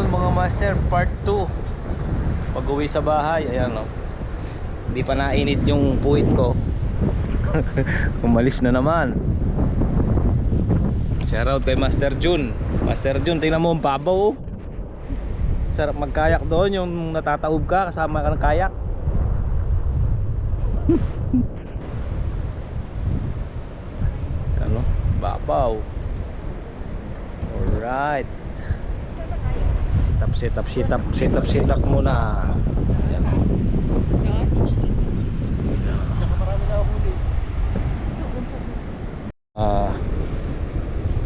Ayun mga master, part 2. Pag uwi sa bahay, ayan o. Hindi pa nainit yung puwit ko. Umalis na naman. Shoutout kay Master Jun. Master Jun, tingnan mo ang babaw oh. Sarap magkayak doon, yung natataob ka kasama ka ng kayak. Ano? Babaw. Alright. Sit up muna. Ayan.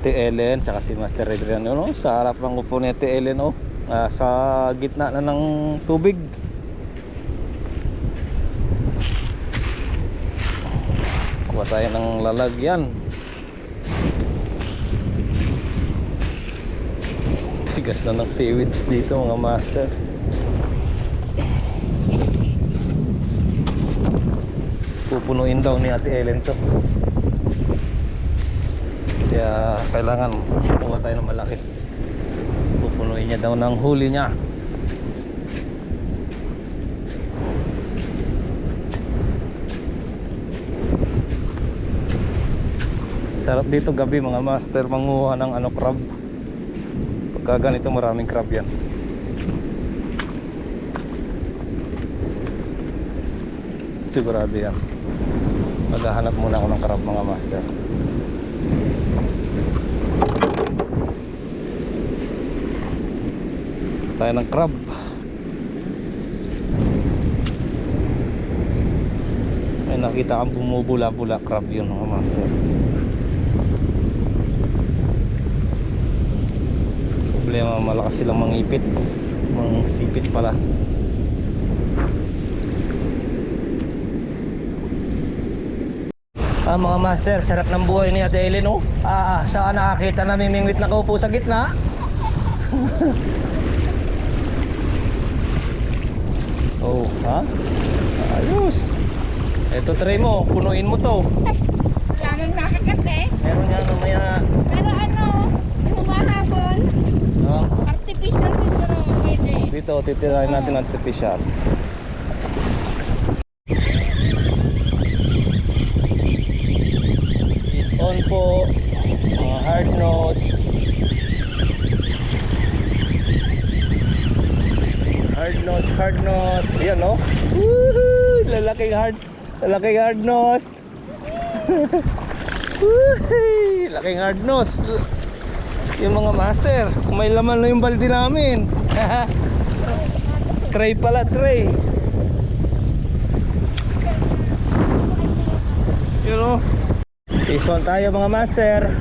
T. Ellen saka si Master Adrian no? Sa harap ng upo ni T. Ellen oh. Sa gitna na ng tubig. Kuha tayo ng lalagyan. Tigas na ng seaweeds dito mga master. Pupunuin daw ni Ate Ellen to. Kaya kailangan kuha tayo ng malaki. Pupunuin niya daw ng huli niya. Sarap dito gabi mga master manguha ng crab. Pagka ganito maraming crab yan. Sigurado yan. Maghahanap muna ako ng crab mga master. Tayo ng crab. May nakita kang bumubula-bula crab yun mga master. Problema malakas silang mangipit. Mangsipit pala. Mga master, sarap ng buhay ni Ate Ellen oh. Saan nakakita na mimingwit na kaupo sa gitna? Oh, ha? Ayos. Ito try mo, punuin mo to. Wala nang nakagat eh. Meron yan mamaya. Pero humahabol. Artificial siguro pwede. Dito, titirahin natin artificial. Is on po. Mga hard nose. Hard nose. Yan no? Woohoo! Lalaking hard nose. Laking hard nose. Yung mga master, may laman na yung balde namin. Tray pala, tray. You know? Ison tayo mga master.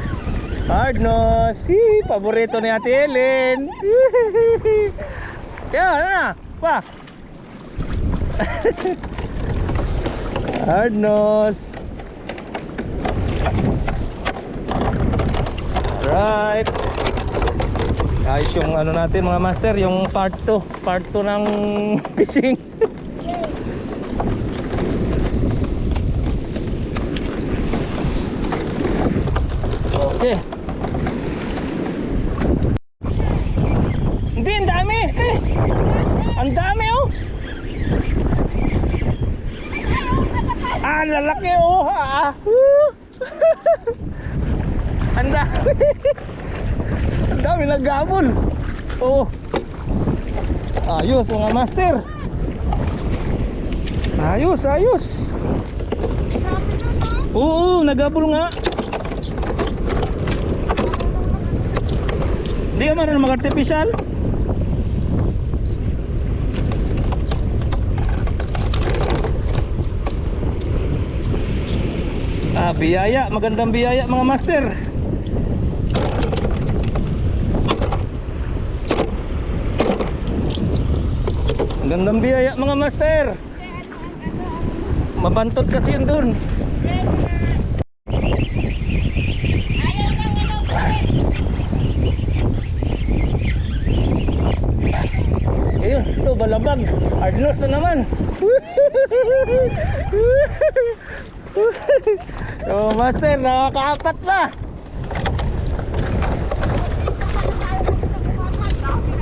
Hard nose. Paborito ni Ate Ellen. Yan na, pa. Hard nose. Alright. Ayos yung natin mga master, yung part 2 ng fishing. Okay. Hindi, ang dami. Ang dami oh. Lalaki oh. Ang dami. Ang dami naggamol. Oh. Ayos mga master. Ayos. Oo, nagabol nga. Hindi ka marunong mag-artificial? Biyaya, magandang biyaya mga master. Magandang biyaya mga master. Mabantot kasi yun dun. Ayun, ito balabag. Hardnose na naman. Oh, master, nakakaapat na.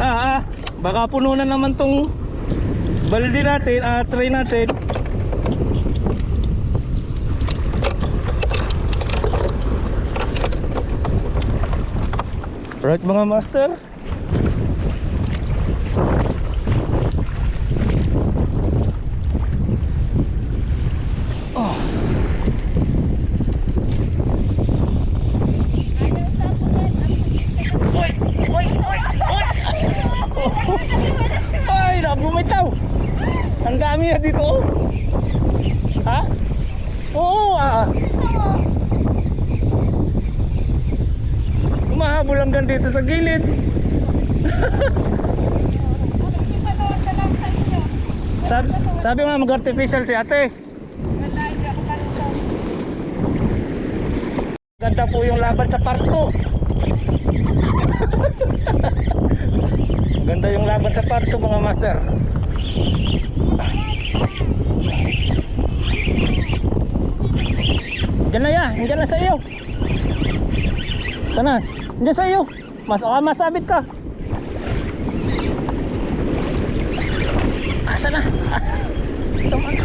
Ah, ah. Baka puno na naman tong balde natin, tray natin. Right mga master. Oh. Oy, oy, oy, oy. Ay, nabumitaw. Ang dami na dito. Oh. Ha? Oo, Umahabol hanggang dito sa gilid. Sabi nga mag-artificial si ate. Ganda po yung laban sa part 2. Ganda yung laban sa part 2 mga master. Diyan na yan, diyan na sa iyo. Sana? Diyan sa iyo. Masabit ka. Sana? Ito man.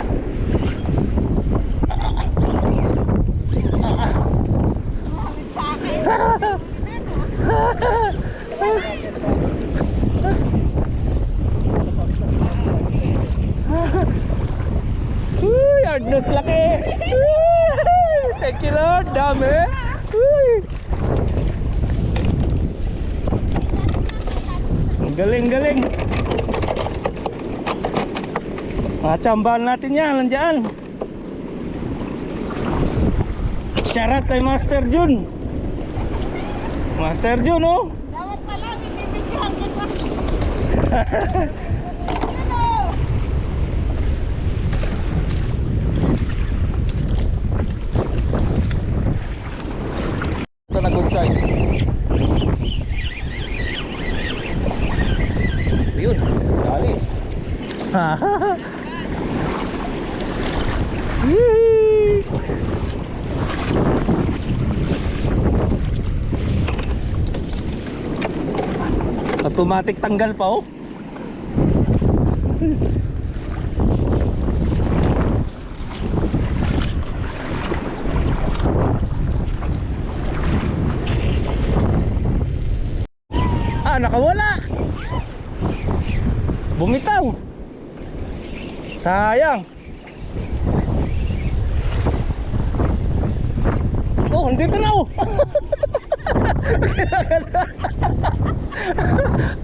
Uy, hardness laki. Thank you Lord, dami. Uy. Galing. Tsambahan natin yan, nandiyan. Syarat kay Master Jun. Master Jun, oh. Dapat pala, bibigyan kita. Ito na good size. Yun, dali. Yee! Automatic tanggal pa, oh. Nakawala. Bumitaw. Sayang. Oh, andito na, oh.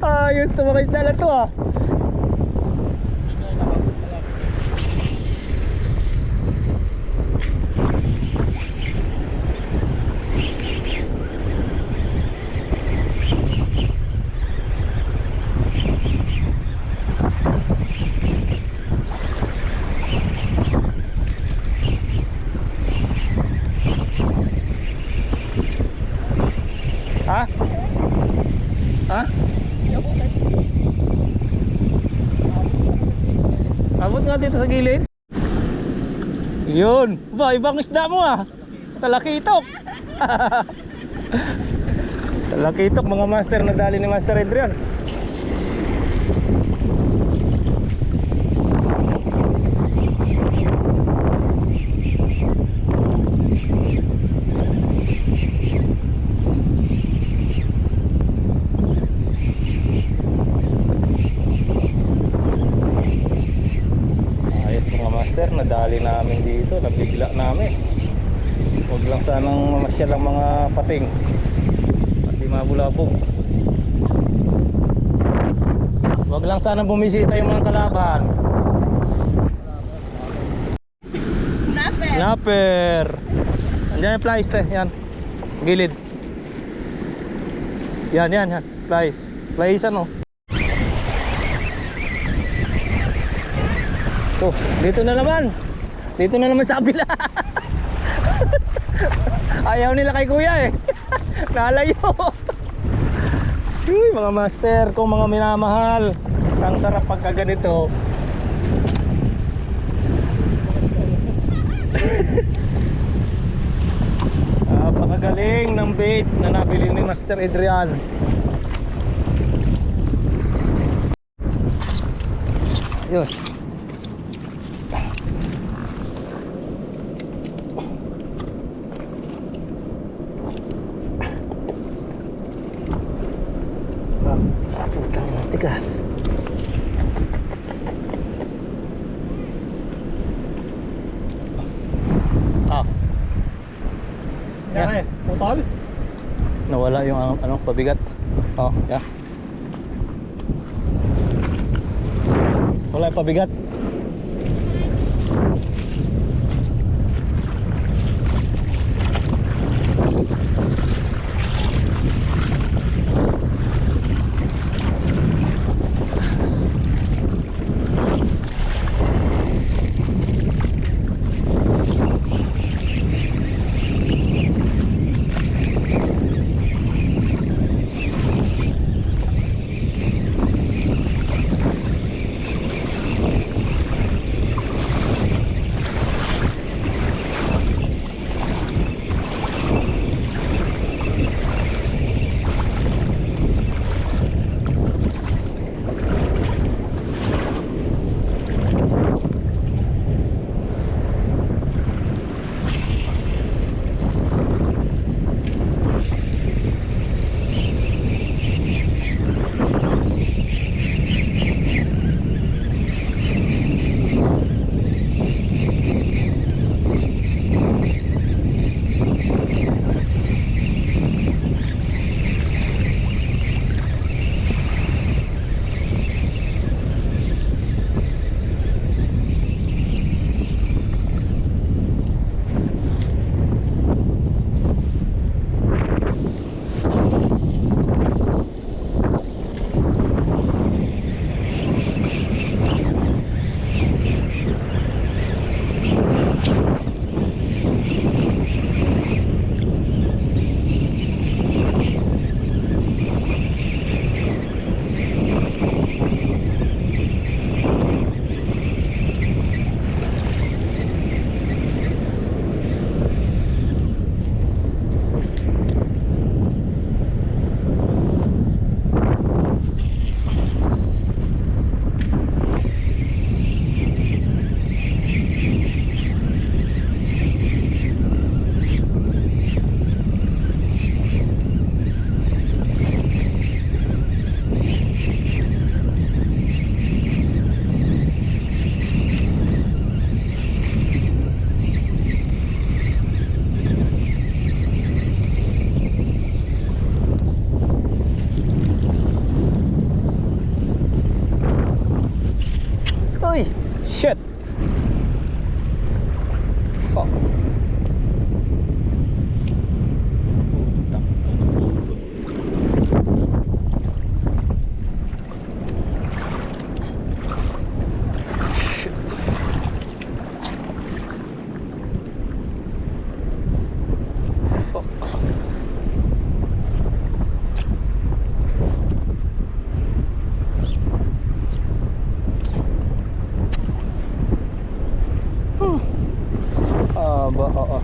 Ayos to mga isda na to, ah. Ha? Ha? Abot nga dito sa gilid. Yun. Ba, ibang isda mo, ah. Talakitok. Talakitok mga master na dali ni Master Adrian. Master, nadali namin dito, nabigla namin. Huwag lang sanang mamasyal ang mga pating at di mabulabog. Huwag lang sanang bumisita yung mga kalaban. Snapper. Andiyan yung flies, te. Yan, gilid. Yan, flies. Flies ano. Oh, dito na naman. Dito na naman sa kabila. Ayaw nila kay kuya, eh. Nalayo. Uy, mga master, kung mga minamahal, ang sarap pagka ganito. Napakagaling ng bait na nabili ni Master Adrian. Ayos. Ah, putang ina, tigas. Ah. Yan, putol. Nawala yung ano, pabigat. Oh, yeah. Wala yung pabigat. Uy, shit. Fuck. Oo.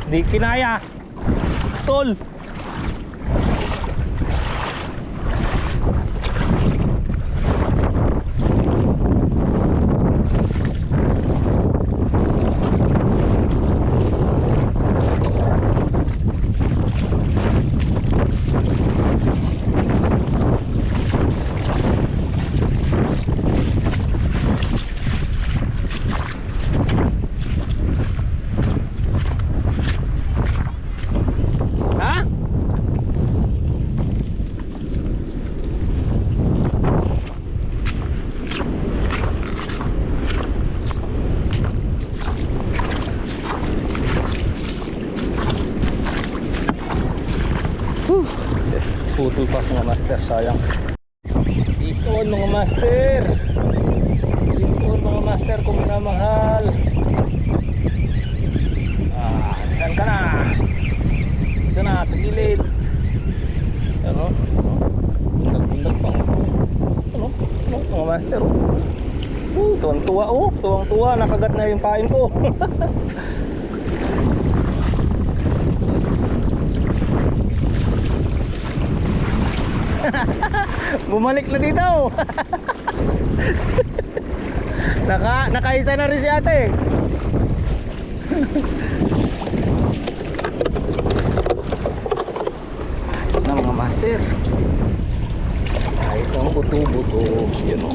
Di kinaya. Tol. master, sayang. Is on mga master. Is on mga master kung minamahal. Saan ka na? Ito na, sa gilid. Ano? Bundag pa. Ano? Mga master. Tuwang-tuwa. Tuwang-tuwa. Nakagat na yung pain ko. Bumalik na dito. Nakaisa na rin si ate. Na mga master. Isang buto-buto. Yun o.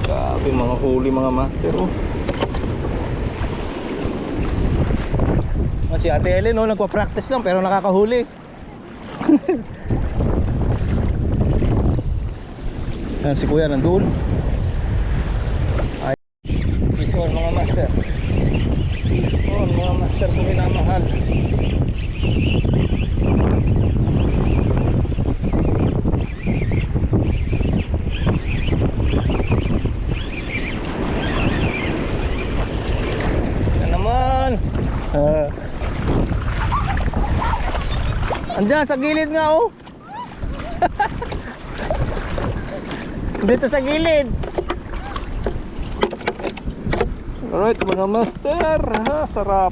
Grabe mga huli mga master o. Si ate Ellen o, nagpa-practice lang pero nakakahuli. Yan si kuya nandun. Ay, peace on mga master. Peace on mga master kung minamahal. Yan naman. Andyan sa gilid nga oh. Dito sa gilid. Alright mga master, sarap.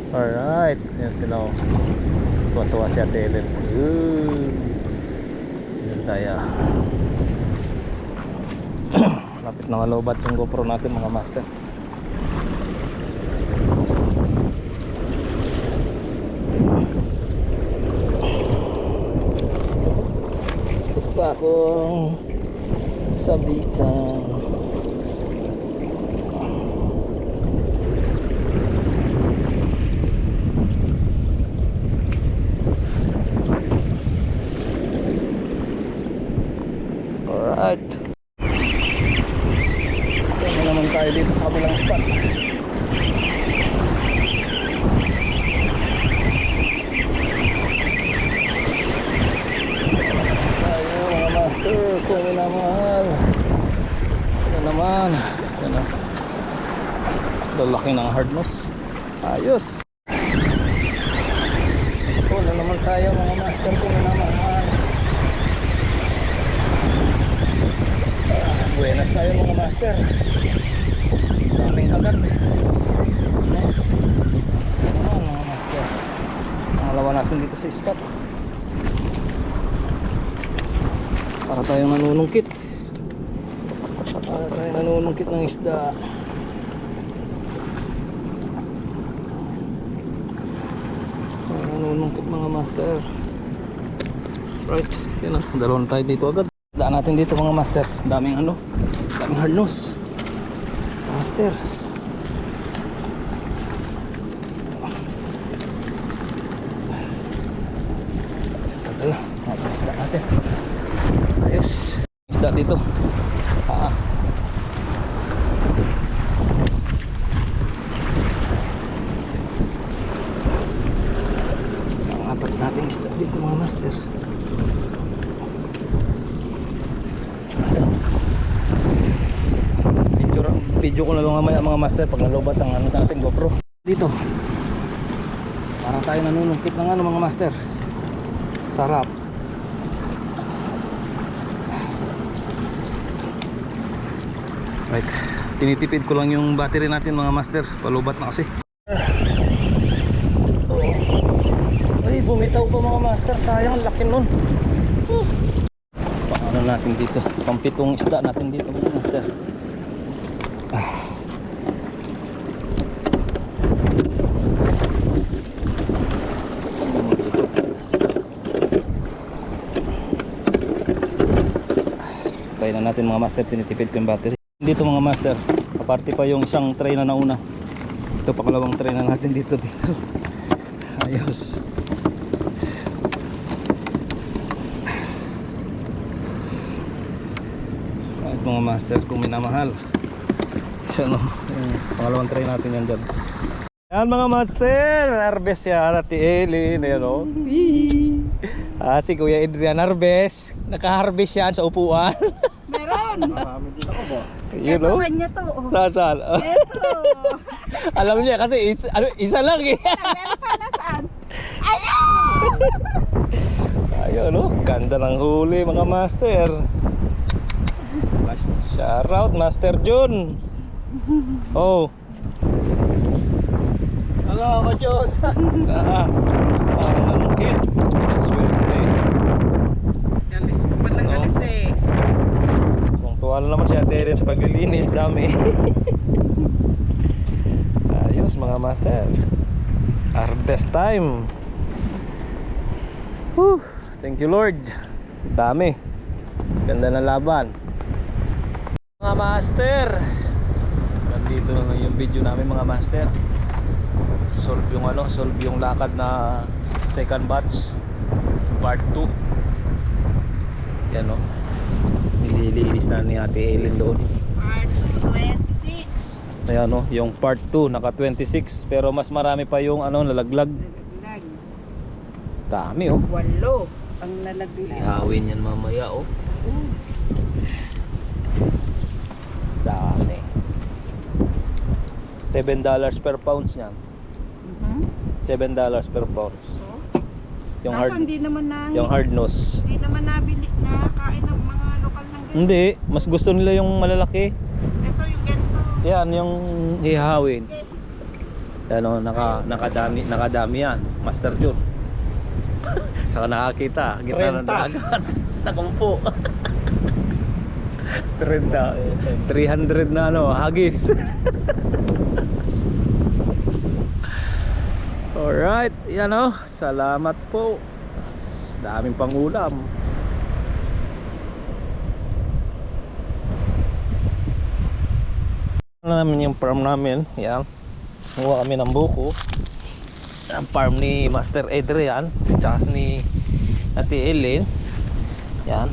Alright, yan sila oh. Tuwa-tuwa si ate Ellen. Yan tayo. Lapit na malobat yung GoPro natin mga master. Pa akong sabitan. Alright, stay na naman tayo dito sa kabilang spot. Kung minamahal. Yan naman. Yan o. Lalaki ng hard nose. Ayos. So na naman tayo mga master kung minamahal. Buenas kayo mga master. Daming kagat. Yan mga master. Pangalawa natin dito sa spot. Para tayong nanunungkit. Para tayong nanunungkit ng isda. Nanunungkit mga master. Right, yan na. Dalawa na tayo dito agad. Daan natin dito mga master. Daming ano, daming hard nose. Master. Ito na, mga isda natin. Ayos. Isda dito. Ang apat natin isda dito mga master. Video ko na lang mamaya mga master pag nalubat ang ano natin GoPro. Dito. Para tayo nanunungkit ng ano mga master. Sarap. Right, tinitipid ko lang yung battery natin mga master. Palubat na kasi. Ay, bumitaw pa mga master. Sayang, laki nun. Paano natin dito? Pampitong isda natin dito mga master. Try na natin mga master. Tinitipid ko yung battery dito mga master. Aparte pa yung isang tray na nauna. Ito pangalawang tray na natin dito. Ayos. At mga master kung minamahal. Siya no. Pangalawang tray natin yan dyan. Yan mga master, harvest yan at Elin, ayan o. Si Kuya Adrian harvest. Naka-harvest yan sa upuan. Meron. Marami din ako ba? Yun o. Kanya to. Nasaan? Ito. Alam niya kasi isa lang eh. Meron pa nasaan? Ayun! Ayun o, ganda ng huli mga master. Shout out Master Jun. Oh. Ano ako, John? Parang nanungkit. Swerte. Galis ko pa ng No. galis eh. Kung tuwa na naman si Ate Erin sa paglilinis, dami. Ayos mga master. Harvest time. Whew. Thank you Lord. Dami. Ganda ng laban. Mga master, nandito na yung video namin mga master. Solve yung lakad na second batch part 2. Yan o. Nililinis na ni Ate Eileen doon. Part 26. Ayan o, yung part 2 naka 26 pero mas marami pa yung lalaglag. Nalaglag. Dami o. 8 ang nalaglag. Ihawin yan mamaya o. Dami. $7 per pounds yan. $7 per pounds. Yung Kaso hard, hindi naman na yung hard nose. hindi naman nabili na kain ng mga lokal ng ganito. Hindi, mas gusto nila yung malalaki. Ito yung ganito. Yan yung hihawin. Yan o, nakadami yan. Master Jun. Saka nakakita, gitna ng 30. dagat. Nakumpo. 30. 300 na hagis. Alright, yan o. Salamat po. Daming pangulam. Namin yung farm namin. Yan. Kuha kami ng buko. Ang farm ni Master Adrian tsaka ni Ate Eileen. Yan.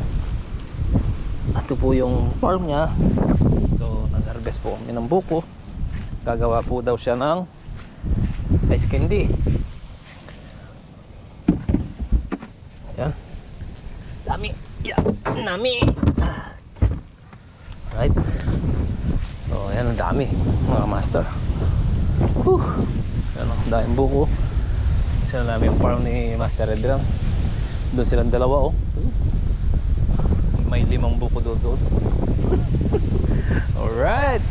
Ito po yung farm niya. So nag-harvest po kami ng buko. Gagawa po daw siya ng ice candy. Yan. Dami. Yan. Nami. Right. So yan ang dami mga master. Yan o, daming buko. Sila namin yung farm ni Master Adrian. Doon silang dalawa o. May 5 buko doon. Alright.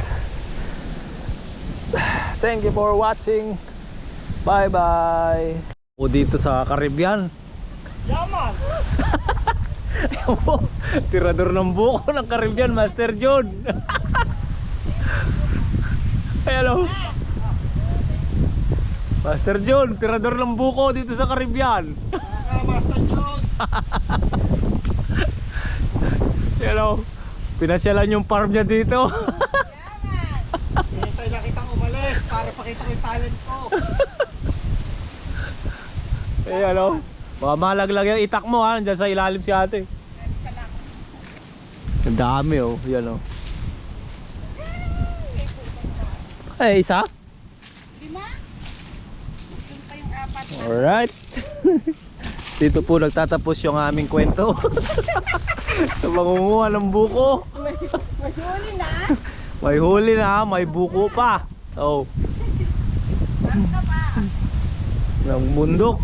Thank you for watching. Bye bye. O dito sa Caribbean. Yaman! Tirador ng buko ng Caribbean, Master John. Hello. Master John, tirador ng buko dito sa Caribbean. Master John! Hello. Pinasyalan yung farm niya dito. Hinintay na kitang umalis para pakita ko yung talent ko. Hello. Baka malaglag yan. Itak mo ha. Nandiyan sa ilalim si ate. Ang dami oh. Yan oh. Ay, isa? 5? Yun pa yung 4. Alright. Dito po nagtatapos yung aming kwento. Sa mangunguha ng buko. May huli na. May huli na, may buko pa. Oh. Saan ka pa? Ng bundok.